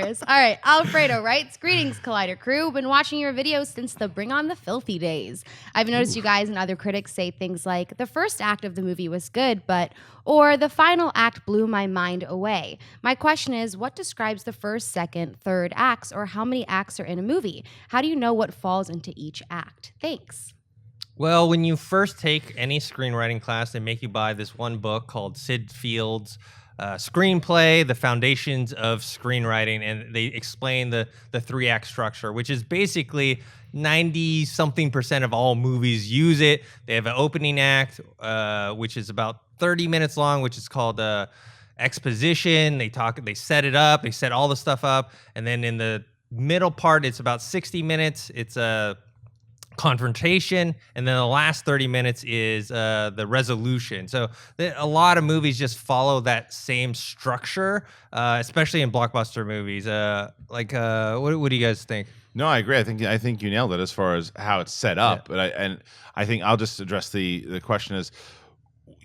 hilarious. All right, Alfredo writes, "Greetings, Collider crew. Been watching your videos since the Bring on the Filthy days. I've noticed you guys and other critics say things like, the first act of the movie was good, or the final act blew my mind away. My question is, what describes the first, second, third acts, or how many acts are in a movie? How do you know what falls into each act? Thanks." Well, when you first take any screenwriting class, they make you buy this one book called Sid Field's Screenplay, The Foundations of Screenwriting, and they explain the three-act structure, which is basically 90-something% of all movies use it. They have an opening act, which is about 30 minutes long, which is called exposition. They set it up, they set all the stuff up, and then in the middle part, it's about 60 minutes. It's a confrontation, and then the last 30 minutes is the resolution. So a lot of movies just follow that same structure, especially in blockbuster movies. What do you guys think? No, I agree. I think you nailed it as far as how it's set up. Yeah. But I think I'll just address the question is,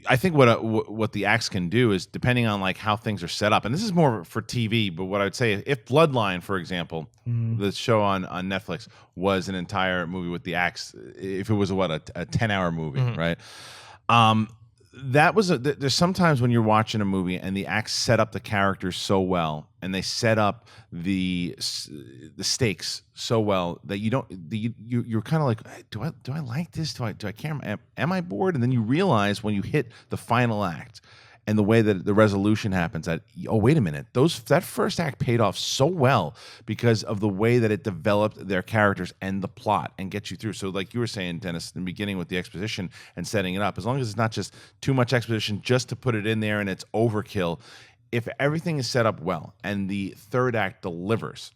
I think what the acts can do is, depending on like how things are set up, and this is more for TV, but what I would say, if Bloodline, for example, the show on Netflix, was an entire movie with the acts, if it was a 10-hour movie, right? That was there's sometimes when you're watching a movie and the acts set up the characters so well, and they set up the stakes so well that you're kind of like, do I like this? Do I care? Am I bored? And then you realize when you hit the final act and the way that the resolution happens, that, oh, wait a minute, that first act paid off so well because of the way that it developed their characters and the plot and gets you through. So like you were saying, Dennis, in the beginning with the exposition and setting it up, as long as it's not just too much exposition just to put it in there and it's overkill, if everything is set up well and the third act delivers,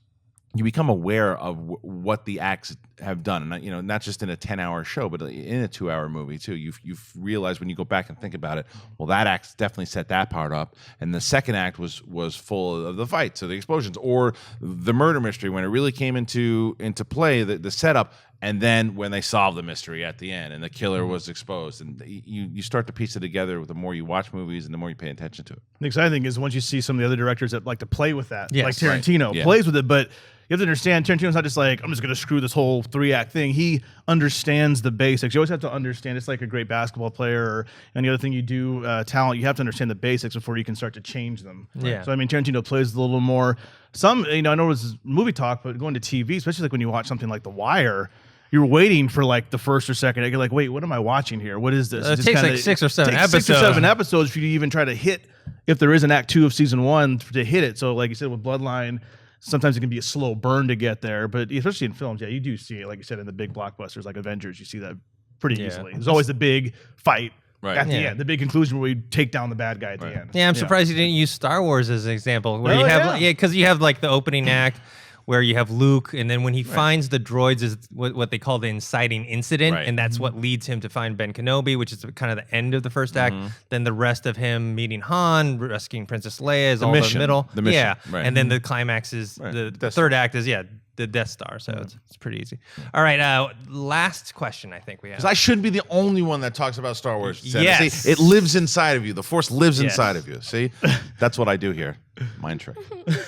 you become aware of what the acts have done, and not just in a 10-hour show, but in a 2-hour movie too. You've realized when you go back and think about it, well, that act definitely set that part up, and the second act was full of the fights, or the explosions, or the murder mystery when it really came into play, the setup, and then when they solved the mystery at the end and the killer was exposed, and you start to piece it together the more you watch movies and the more you pay attention to it. The exciting thing is once you see some of the other directors that like to play with that, yes, like Tarantino plays with it, but you have to understand, Tarantino's not just like, I'm just going to screw this whole 3-act thing. He understands the basics. You always have to understand. It's like a great basketball player or any other thing you do, talent. You have to understand the basics before you can start to change them. Yeah. So, I mean, Tarantino plays a little more. Some, I know it was movie talk, but going to TV, especially like when you watch something like The Wire, you're waiting for like the first or second. You're like, wait, what am I watching here? What is this? It takes like 6 or 7 episodes. 6 or 7 episodes for you to even try to hit, if there is an act 2 of season 1, to hit it. So like you said with Bloodline, sometimes it can be a slow burn to get there, but especially in films, you do see it, like you said, in the big blockbusters like Avengers, you see that pretty easily. There's always the big fight at the end, the big conclusion where we take down the bad guy at the end. Yeah, I'm surprised you didn't use Star Wars as an example, where because you have like the opening act where you have Luke, and then when he finds the droids is what they call the inciting incident, and that's what leads him to find Ben Kenobi, which is kind of the end of the first act. Then the rest of him meeting Han, rescuing Princess Leia is all the middle. The mission. Yeah, and then the climax is the third act is the Death Star, so it's pretty easy. All right, last question I think we have. Because I shouldn't be the only one that talks about Star Wars. Yes. See, it lives inside of you. The Force lives inside of you. See? That's what I do here. Mind trick.